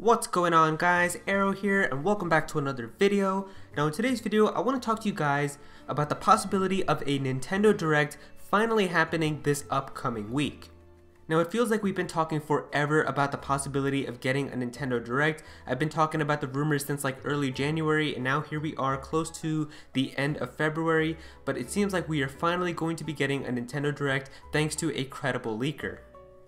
What's going on, guys? Aero here, and welcome back to another video. Now in today's video I want to talk to you guys about the possibility of a Nintendo Direct finally happening this upcoming week. Now it feels like we've been talking forever about the possibility of getting a Nintendo Direct. I've been talking about the rumors since like early January, and now here we are close to the end of February, but it seems like we are finally going to be getting a Nintendo Direct thanks to a credible leaker.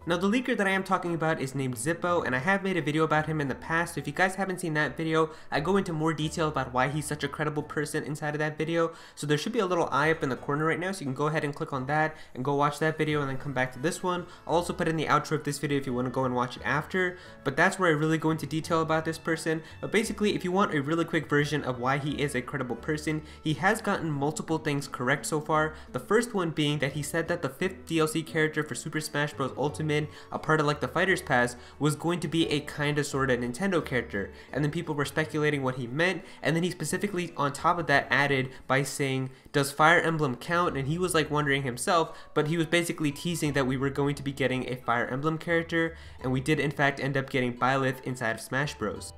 Now the leaker that I am talking about is named Zippo, and I have made a video about him in the past, so if you guys haven't seen that video, I go into more detail about why he's such a credible person inside of that video, so there should be a little eye up in the corner right now, so you can go ahead and click on that and go watch that video and then come back to this one. I'll also put in the outro of this video if you want to go and watch it after, but that's where I really go into detail about this person. But basically, if you want a really quick version of why he is a credible person, he has gotten multiple things correct so far. The first one being that he said that the 5th DLC character for Super Smash Bros. Ultimate, a part of like the Fighters Pass, was going to be a kinda sorta Nintendo character, and then people were speculating what he meant, and then he specifically on top of that added by saying, does Fire Emblem count? And he was like wondering himself, but he was basically teasing that we were going to be getting a Fire Emblem character, and we did in fact end up getting Byleth inside of Smash Bros.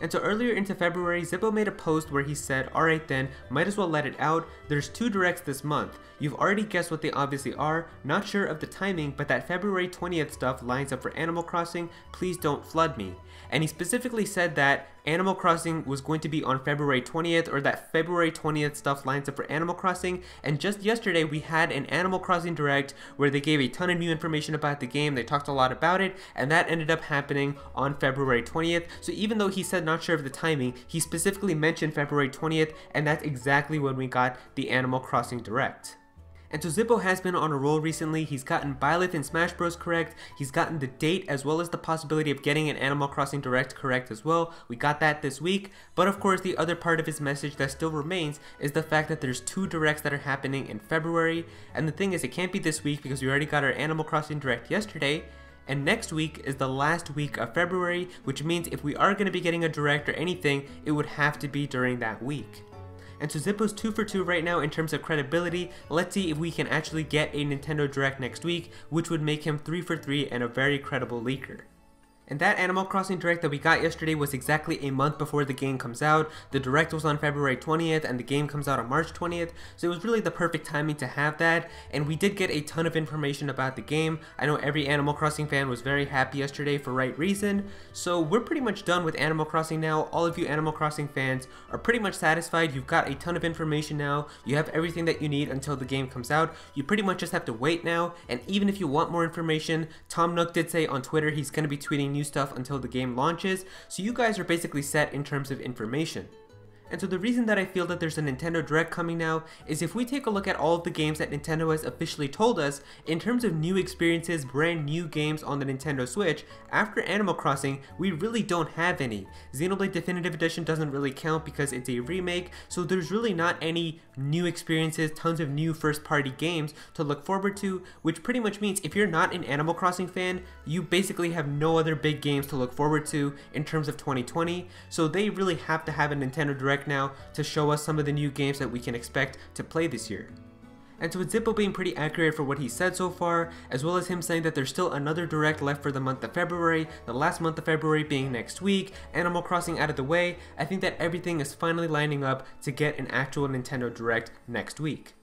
And so earlier into February, Zippo made a post where he said, alright then, might as well let it out, there's 2 directs this month. You've already guessed what they obviously are, not sure of the timing, but that February 20th stuff lines up for Animal Crossing, please don't flood me. And he specifically said that Animal Crossing was going to be on February 20th, or that February 20th stuff lines up for Animal Crossing, and just yesterday we had an Animal Crossing Direct where they gave a ton of new information about the game, they talked a lot about it, and that ended up happening on February 20th, so even though he said not sure of the timing, he specifically mentioned February 20th, and that's exactly when we got the Animal Crossing Direct. And so Zippo has been on a roll recently. He's gotten Byleth and Smash Bros correct, he's gotten the date as well as the possibility of getting an Animal Crossing Direct correct as well. We got that this week, but of course the other part of his message that still remains is the fact that there's 2 directs that are happening in February, and the thing is it can't be this week because we already got our Animal Crossing Direct yesterday, and next week is the last week of February, which means if we are going to be getting a Direct or anything, it would have to be during that week. And so Zippo's 2 for 2 right now in terms of credibility. Let's see if we can actually get a Nintendo Direct next week, which would make him 3 for 3 and a very credible leaker. And that Animal Crossing Direct that we got yesterday was exactly a month before the game comes out. The Direct was on February 20th and the game comes out on March 20th, so it was really the perfect timing to have that, and we did get a ton of information about the game. I know every Animal Crossing fan was very happy yesterday for right reason, so we're pretty much done with Animal Crossing now. All of you Animal Crossing fans are pretty much satisfied. You've got a ton of information now, you have everything that you need until the game comes out. You pretty much just have to wait now, and even if you want more information, Tom Nook did say on Twitter he's going to be tweeting new stuff until the game launches, so you guys are basically set in terms of information. And so the reason that I feel that there's a Nintendo Direct coming now is if we take a look at all of the games that Nintendo has officially told us, in terms of new experiences, brand new games on the Nintendo Switch, after Animal Crossing, we really don't have any. Xenoblade Definitive Edition doesn't really count because it's a remake, so there's really not any new experiences, tons of new first-party games to look forward to, which pretty much means if you're not an Animal Crossing fan, you basically have no other big games to look forward to in terms of 2020, so they really have to have a Nintendo Direct now to show us some of the new games that we can expect to play this year. And so with Zippo being pretty accurate for what he said so far, as well as him saying that there's still another Direct left for the month of February, the last month of February being next week, Animal Crossing out of the way, I think that everything is finally lining up to get an actual Nintendo Direct next week.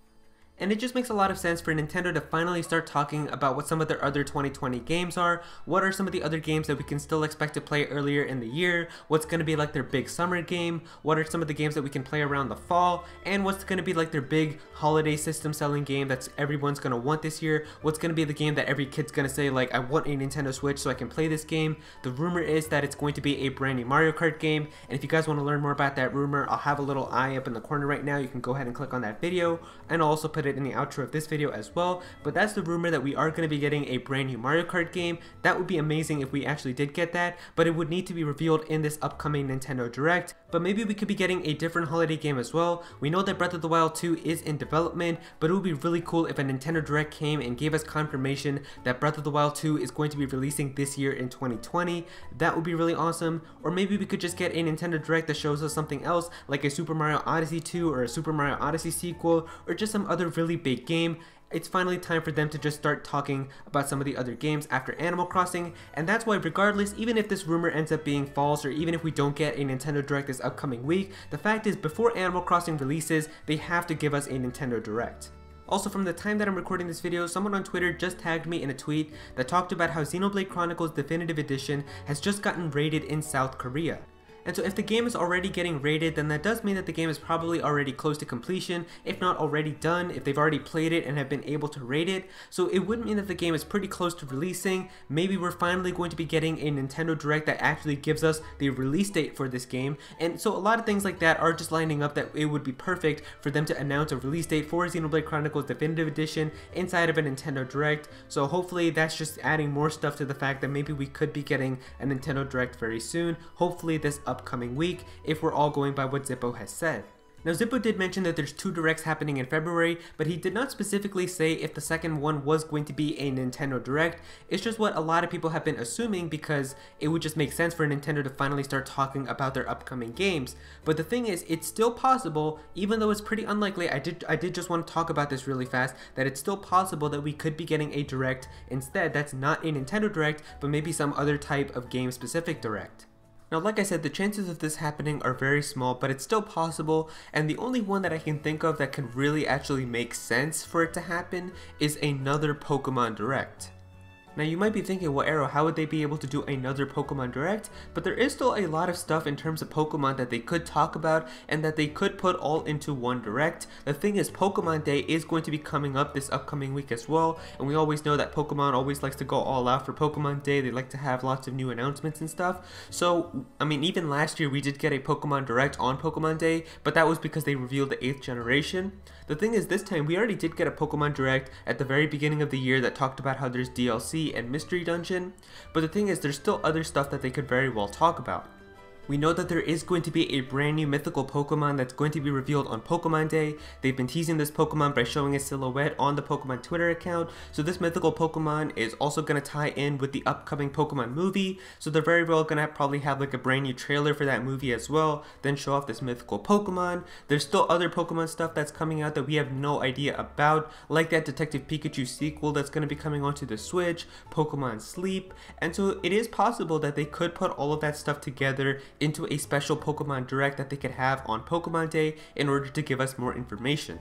And it just makes a lot of sense for Nintendo to finally start talking about what some of their other 2020 games are, what are some of the other games that we can still expect to play earlier in the year, what's going to be like their big summer game, what are some of the games that we can play around the fall, and what's going to be like their big holiday system selling game that everyone's going to want this year, what's going to be the game that every kid's going to say like, I want a Nintendo Switch so I can play this game. The rumor is that it's going to be a brand new Mario Kart game, and if you guys want to learn more about that rumor, I'll have a little eye up in the corner right now. You can go ahead and click on that video, and I'll also put it in the outro of this video as well, but that's the rumor that we are going to be getting a brand new Mario Kart game. That would be amazing if we actually did get that, but it would need to be revealed in this upcoming Nintendo Direct. But maybe we could be getting a different holiday game as well. We know that Breath of the Wild 2 is in development, but it would be really cool if a Nintendo Direct came and gave us confirmation that Breath of the Wild 2 is going to be releasing this year in 2020. That would be really awesome. Or maybe we could just get a Nintendo Direct that shows us something else, like a Super Mario Odyssey 2 or a Super Mario Odyssey sequel, or just some other really big game. it's finally time for them to just start talking about some of the other games after Animal Crossing, and that's why regardless, even if this rumor ends up being false or even if we don't get a Nintendo Direct this upcoming week, the fact is before Animal Crossing releases, they have to give us a Nintendo Direct. Also, from the time that I'm recording this video, someone on Twitter just tagged me in a tweet that talked about how Xenoblade Chronicles Definitive Edition has just gotten rated in South Korea. And so if the game is already getting rated, then that does mean that the game is probably already close to completion, if not already done, if they've already played it and have been able to rate it. So it would mean that the game is pretty close to releasing. Maybe we're finally going to be getting a Nintendo Direct that actually gives us the release date for this game. And so a lot of things like that are just lining up that it would be perfect for them to announce a release date for Xenoblade Chronicles Definitive Edition inside of a Nintendo Direct. So hopefully that's just adding more stuff to the fact that maybe we could be getting a Nintendo Direct very soon. Hopefully this upcoming week, if we're all going by what Zippo has said. Now Zippo did mention that there's 2 Directs happening in February, but he did not specifically say if the second one was going to be a Nintendo Direct. It's just what a lot of people have been assuming because it would just make sense for Nintendo to finally start talking about their upcoming games. But the thing is, it's still possible, even though it's pretty unlikely. I did just want to talk about this really fast, that it's still possible that we could be getting a Direct instead that's not a Nintendo Direct, but maybe some other type of game specific Direct. Now, like I said, the chances of this happening are very small, but it's still possible, and the only one that I can think of that could really actually make sense for it to happen is another Pokemon Direct. Now you might be thinking, well Aero, how would they be able to do another Pokemon Direct? But there is still a lot of stuff in terms of Pokemon that they could talk about and that they could put all into one Direct. The thing is, Pokemon Day is going to be coming up this upcoming week as well, and we always know that Pokemon always likes to go all out for Pokemon Day. They like to have lots of new announcements and stuff. So, I mean, even last year we did get a Pokemon Direct on Pokemon Day, but that was because they revealed the 8th generation. The thing is, this time we already did get a Pokemon Direct at the very beginning of the year that talked about how there's DLC and Mystery Dungeon, but the thing is, there's still other stuff that they could very well talk about. We know that there is going to be a brand new mythical Pokemon that's going to be revealed on Pokemon Day. They've been teasing this Pokemon by showing its silhouette on the Pokemon Twitter account, so this mythical Pokemon is also going to tie in with the upcoming Pokemon movie, so they're very well going to probably have like a brand new trailer for that movie as well, then show off this mythical Pokemon. There's still other Pokemon stuff that's coming out that we have no idea about, like that Detective Pikachu sequel that's going to be coming onto the Switch, Pokemon Sleep, and so it is possible that they could put all of that stuff together into a special Pokemon Direct that they could have on Pokemon Day in order to give us more information.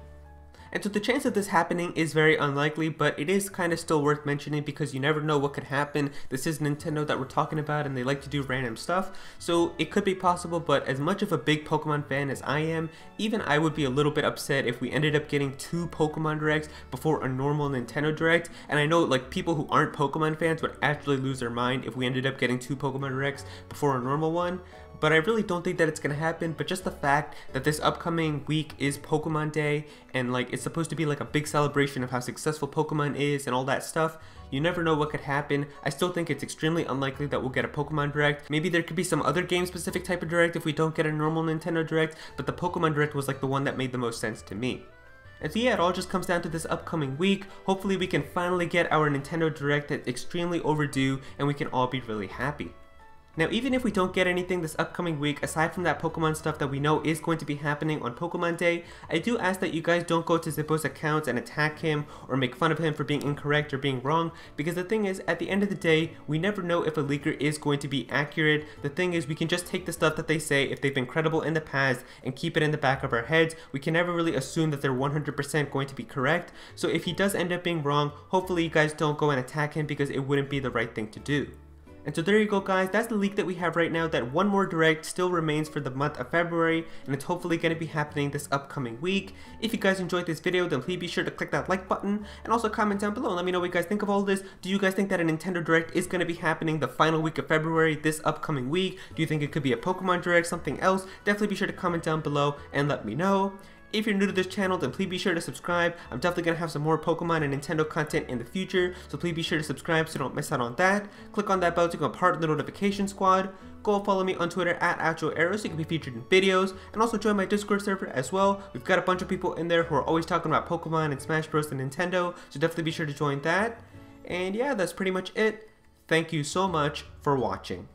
And so the chance of this happening is very unlikely, but it is kind of still worth mentioning because you never know what could happen. This is Nintendo that we're talking about and they like to do random stuff, so it could be possible. But as much of a big Pokemon fan as I am, even I would be a little bit upset if we ended up getting 2 Pokemon Directs before a normal Nintendo Direct. And I know like people who aren't Pokemon fans would actually lose their mind if we ended up getting 2 Pokemon Directs before a normal one. But I really don't think that it's gonna happen. But just the fact that this upcoming week is Pokemon Day and like it's supposed to be like a big celebration of how successful Pokemon is and all that stuff, you never know what could happen. I still think it's extremely unlikely that we'll get a Pokemon Direct. Maybe there could be some other game specific type of Direct if we don't get a normal Nintendo Direct, but the Pokemon Direct was like the one that made the most sense to me. And so yeah, it all just comes down to this upcoming week. Hopefully we can finally get our Nintendo Direct that's extremely overdue and we can all be really happy. Now, even if we don't get anything this upcoming week, aside from that Pokemon stuff that we know is going to be happening on Pokemon Day, I do ask that you guys don't go to Zippo's accounts and attack him or make fun of him for being incorrect or being wrong, because the thing is, at the end of the day, we never know if a leaker is going to be accurate. The thing is, we can just take the stuff that they say, if they've been credible in the past, and keep it in the back of our heads. We can never really assume that they're 100% going to be correct, so if he does end up being wrong, hopefully you guys don't go and attack him because it wouldn't be the right thing to do. And so there you go guys, that's the leak that we have right now, that one more Direct still remains for the month of February, and it's hopefully going to be happening this upcoming week. If you guys enjoyed this video, then please be sure to click that like button, and also comment down below and let me know what you guys think of all this. Do you guys think that a Nintendo Direct is going to be happening the final week of February, this upcoming week? Do you think it could be a Pokemon Direct, something else? Definitely be sure to comment down below and let me know. If you're new to this channel, then please be sure to subscribe. I'm definitely going to have some more Pokemon and Nintendo content in the future, so please be sure to subscribe so you don't miss out on that. Click on that bell to become part of the notification squad. Go follow me on Twitter at Aero so you can be featured in videos, and also join my Discord server as well. We've got a bunch of people in there who are always talking about Pokemon and Smash Bros. And Nintendo, so definitely be sure to join that. And yeah, that's pretty much it. Thank you so much for watching.